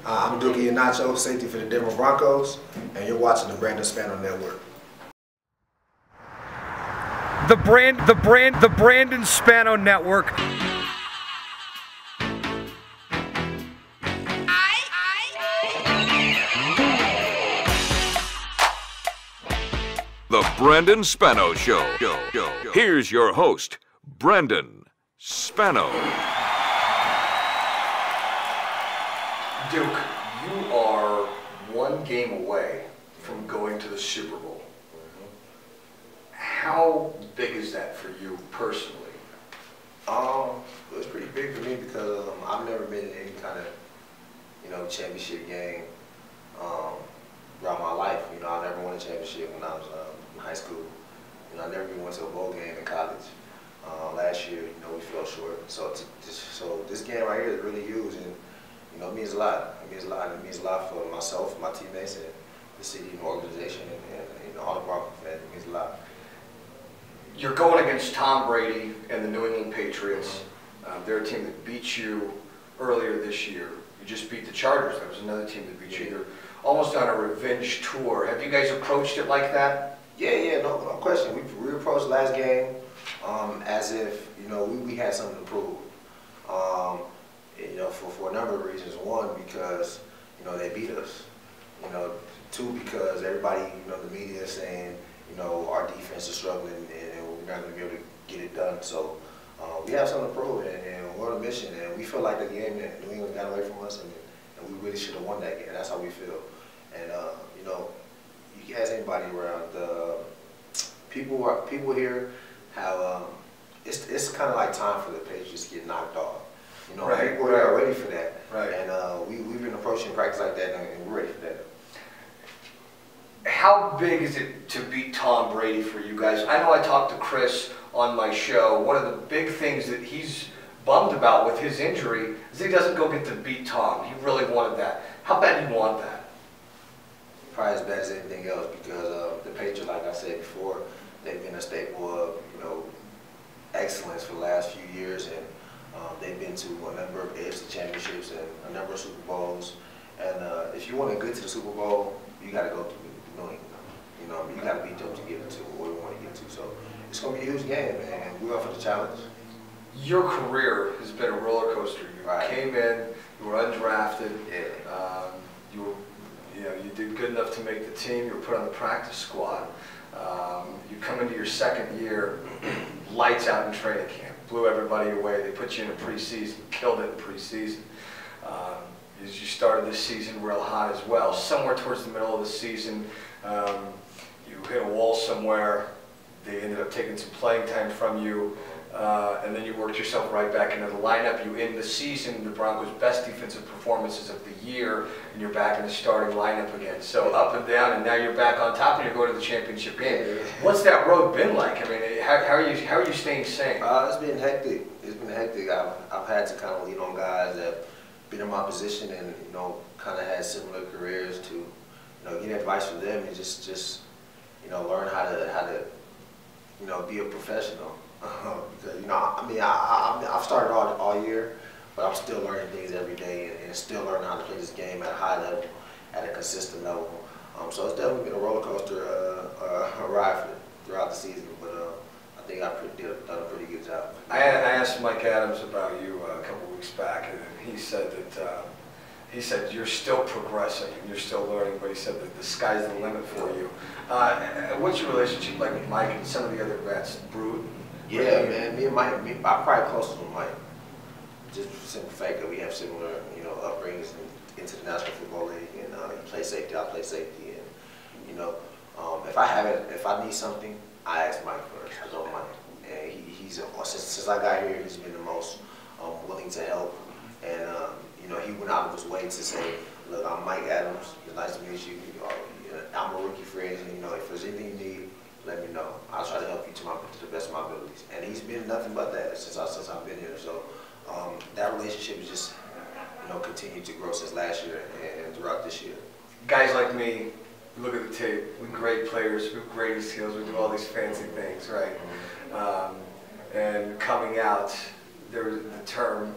I'm Duke Ihenacho, safety for the Denver Broncos, and you're watching the Brandon Spano Network. The Brandon Spano Network. The Brandon Spano Show. Here's your host, Brandon Spano. Duke, you are one game away from going to the Super Bowl. How big is that for you personally? It was pretty big for me because I've never been in any kind of, championship game throughout my life. I never won a championship when I was in high school. I never even went to a bowl game in college. Last year, we fell short. So this game right here is really huge, and it means a lot. It means a lot. It means a lot for myself, my teammates, and the city and the organization, and all the Broncos fans. It means a lot. You're going against Tom Brady and the New England Patriots. They're a team that beat you earlier this year. You just beat the Chargers. That was another team that beat you. You're almost on a revenge tour. Have you guys approached it like that? Yeah, no question. We approached last game as if we had something to prove. For a number of reasons. One, because they beat us. Two, because everybody the media is saying our defense is struggling and we're not going to be able to get it done. So we have something to prove, and we're on a mission, and we feel like the game that New England got away from us, and we really should have won that game. That's how we feel. And you can ask anybody around. People here have it's kind of like time for the Patriots to get knocked off. Right. People are ready for that. Right. And we've been approaching practice like that, and we're ready for that. How big is it to beat Tom Brady for you guys? I know I talked to Chris on my show. One of the big things that he's bummed about with his injury is he doesn't go get to beat Tom. He really wanted that. How bad do you want that? Probably as bad as anything else, because the Patriots, like I said before, they've been a staple of excellence for the last few years, and they've been to a number of AFC championships and a number of Super Bowls. And if you want to get to the Super Bowl, you got to go through New England. You got to beat them to get into where we want to get to. So it's going to be a huge game, and we're up for the challenge. Your career has been a roller coaster. You came in, you were undrafted. Yeah. You did good enough to make the team. You were put on the practice squad. You come into your second year, lights out in training camp, blew everybody away. They put you in a preseason, killed it in preseason. As you started this season real hot as well. Somewhere towards the middle of the season, you hit a wall somewhere. They ended up taking some playing time from you, and then you worked yourself right back into the lineup. You end the season, the Broncos' best defensive performances of the year, and you're back in the starting lineup again. So up and down, and now you're back on top, and you're going to the championship game. What's that road been like? I mean, how are you staying sane? It's been hectic. It's been hectic. I've had to kind of lean on guys that been in my position and kind of had similar careers to get advice from them and just learn how to be a professional. Because I've started all year, but I'm still learning things every day and still learning how to play this game at a high level, at a consistent level. So it's definitely been a roller coaster ride throughout the season, but I think I've done a pretty good job. I asked Mike Adams about you a couple weeks back, and he said that you're still progressing and you're still learning, but he said that the sky's the limit for you. What's your relationship like with Mike and some of the other vets? Brood? Yeah, man. Me and Mike, I'm probably closer to Mike. Just for the simple fact that we have similar, upbringings into the National Football League, and he plays safety, I play safety, and if I need something, I ask Mike first. I don't Mike, and he's since I got here, he's been the most willing to help, and he went out of his way to say, look, I'm Mike Adams. It's nice to meet you. I'm a rookie free agent. If there's anything you need, let me know. I'll try to help you to the best of my abilities. And he's been nothing but that since I've been here. So that relationship has just continued to grow since last year and throughout this year. Guys like me, we look at the tape. We grade players. We grade skills. We do all these fancy things, right? And coming out, there was the term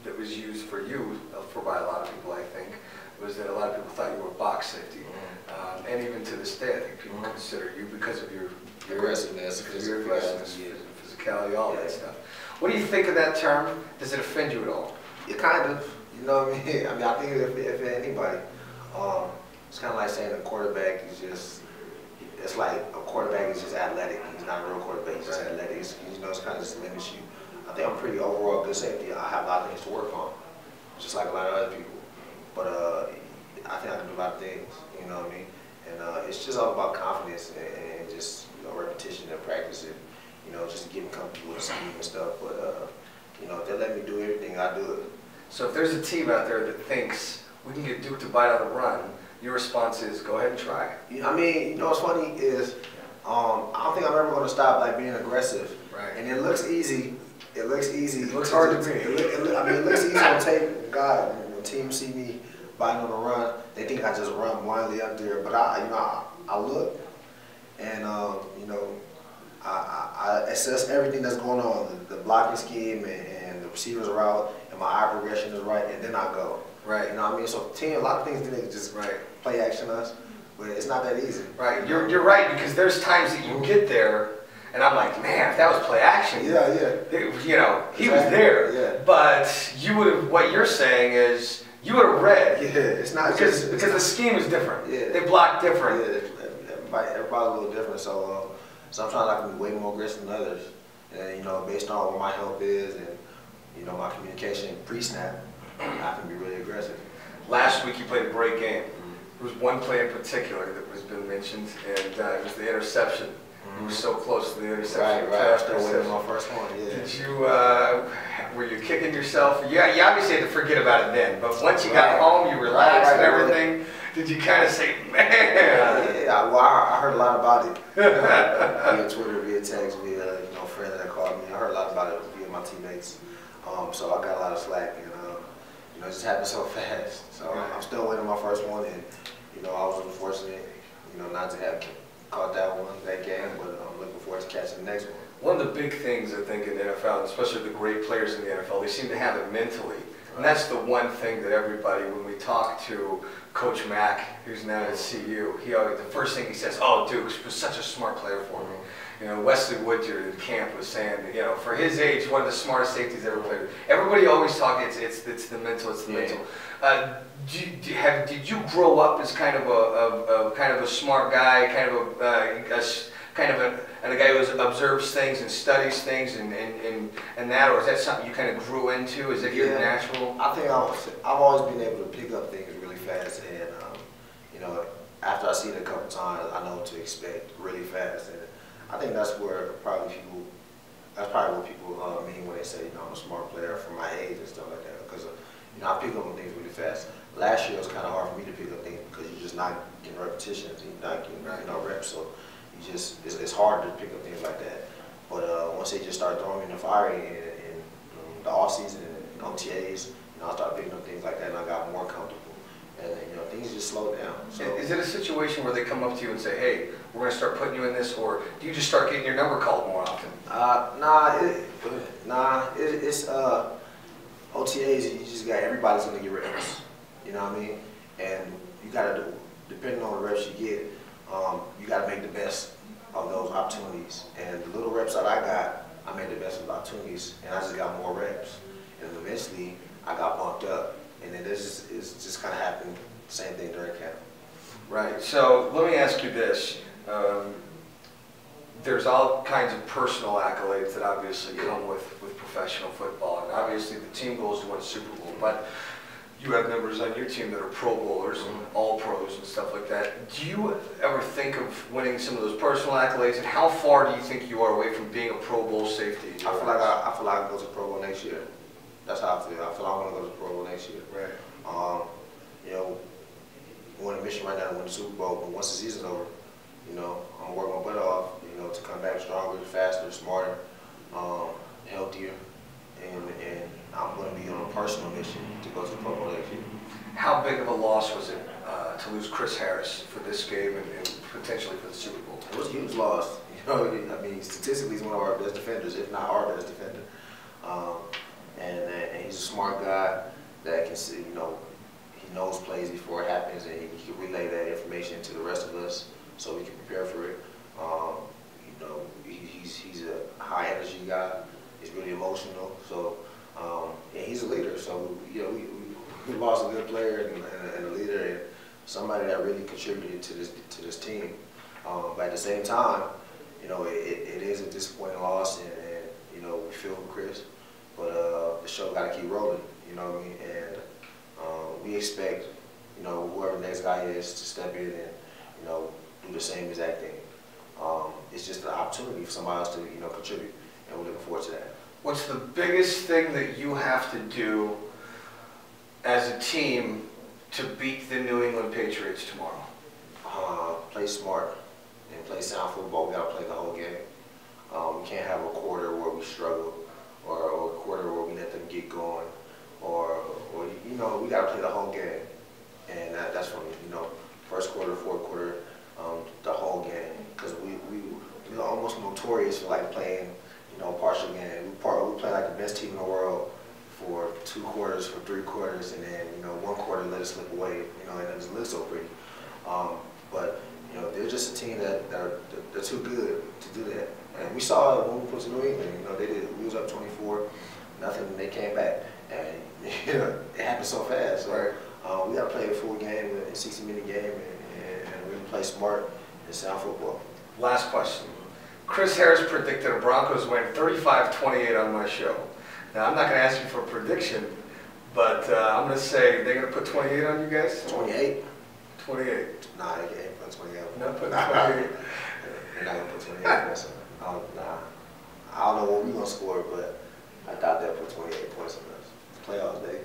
that was used for you, by a lot of people, I think, was that a lot of people thought you were a box safety. And even to this day, I think people consider you because of your aggressiveness, physicality, all that stuff. What do you think of that term? Does it offend you at all? It kind of, you know what I mean? I think if anybody, it's kind of like saying a quarterback is just, it's like a quarterback is just athletic. He's not a real quarterback, he's just athletic. It's kind of just limits you. I think I'm pretty overall good safety. I have a lot of things to work on, just like a lot of other people. But I think I can do a lot of things, you know what I mean? And it's just all about confidence and just, repetition and practice and, just getting comfortable with the scheme and stuff. But, if they let me do everything, I do it. So if there's a team out there that thinks we can get Duke to bite on the run, your response is go ahead and try. I mean, what's funny is I don't think I'm ever going to stop being aggressive. Right. And it looks easy. It looks easy. It looks hard to me. It looks easy on tape. God, when teams see me biting on the run, they think I just run blindly up there. But I look, and I assess everything that's going on, the blocking scheme and the receivers are out, and my eye progression is right, and then I go. Right. You know what I mean? So a lot of things didn't just play action us, but it's not that easy. Right. You're right, because there's times that you get there, and I'm like, man, if that was play action. Yeah. He was there. Yeah. But you would have. What you're saying is you would have read. Yeah. It's not because the scheme is different. Yeah. They block different. Yeah. Everybody's a little different. So sometimes I can be way more aggressive than others, and based on what my help is and my communication pre-snap, I can be really aggressive. Last week you played a great game. There was one play in particular that was been mentioned, and it was the interception. You were so close to the interception. Right. I still winning my first one. Yeah. Did you? Were you kicking yourself? You obviously had to forget about it then, but once you got home, you relaxed and everything. Did you kind of say, man? Yeah. Well, I heard a lot about it. Via Twitter, via text, via friends that called me. I heard a lot about it via my teammates. So I got a lot of slack, and it just happened so fast. So I'm still winning my first one, and I was unfortunate, not to have caught that game, but I'm looking forward to catching the next one. One of the big things I think in the NFL, especially the great players in the NFL, they seem to have it mentally. And that's the one thing that everybody, when we talk to Coach Mack, who's now at CU, the first thing he says, oh, Duke was such a smart player for me. Wesley Woodyard in camp was saying, for his age, one of the smartest safeties ever played. Everybody always talks, it's the mental, it's the mental. Did you grow up as kind of a smart guy, and a guy who observes things and studies things and that, or is that something you kind of grew into? Is it your natural? I think I've always been able to pick up things really fast, and after I see it a couple times, I know what to expect really fast, and I think that's probably what people mean when they say I'm a smart player for my age and stuff like that, because I pick up on things really fast. Last year it was kind of hard for me to pick up things because you're just not getting repetitions, you're not getting reps, so it's hard to pick up things like that. But once they just start throwing me in the fire in the off season and OTAs, I started picking up things like that, and I got more comfortable. And things just slowed down. So, is it a situation where they come up to you and say, "Hey, we're going to start putting you in this," or do you just start getting your number called more often? It's OTAs. You just got everybody's going to get reps. You know what I mean? And you got to, depending on the reps you get, you got to make the best of those opportunities. And the little reps that I got, I made the best of the opportunities, and I just got more reps. And eventually, I got bumped up. And then this is just kind of happened, same thing during camp. Right. So let me ask you this. There's all kinds of personal accolades that obviously come with professional football. And obviously the team goal is to win a Super Bowl. But you have members on your team that are Pro Bowlers, all pros and stuff like that. Do you ever think of winning some of those personal accolades? And how far do you think you are away from being a Pro Bowl safety? I feel like I go to Pro Bowl next year. That's how I feel. I feel like I want to go to Pro Bowl next year. Right. We're on a mission right now to win the Super Bowl, but once the season's over, I'm gonna work my butt off, to come back stronger, faster, smarter, healthier, and I'm gonna be on a personal mission to go to the Pro Bowl next year. How big of a loss was it to lose Chris Harris for this game and potentially for the Super Bowl? It was a huge loss. I mean, statistically, he's one of our best defenders, if not our best defender. And he's a smart guy that can see, he's knows plays before it happens, and he can relay that information to the rest of us so we can prepare for it. You know, he's a high energy guy. He's really emotional. So and he's a leader. So you know, we lost a good player and a leader and somebody that really contributed to this team. But at the same time, you know, it is a disappointing loss, and you know, we feel for Chris. But the show got to keep rolling. You know what I mean? And we expect, you know, whoever the next guy is to step in and, you know, do the same exact thing. It's just an opportunity for somebody else to, you know, contribute, and we're looking forward to that. What's the biggest thing that you have to do as a team to beat the New England Patriots tomorrow? Play smart and play sound football. We got to play the whole game. We can't have a quarter where we struggle, or a quarter where we let them get going, or you know, we got to play the whole game. And that's from, you know, first quarter, fourth quarter, the whole game. Because we're almost notorious for like playing, you know, partial game. We play like the best team in the world for 2 quarters, for 3 quarters, and then, you know, 1 quarter let it slip away, you know, and it doesn't look so pretty. But you know, they're just a team they're too good to do that. And we saw it when we put to New England. You know, they did. We was up 24-0, and they came back, and you know, it happened so fast. So we got to play a full game, a 60-minute game, and really play smart and sound football. Last question. Chris Harris predicted a Broncos win 35-28 on my show. Now, I'm not going to ask you for a prediction, but I'm going to say they're going to put 28 on you guys? 28? 28. Nah, they ain't put 28. Not putting 28. They're not going to put 28 points on us. Nah. I don't know what we're going to score, but I doubt they'll put 28 points on us. Playoffs, baby.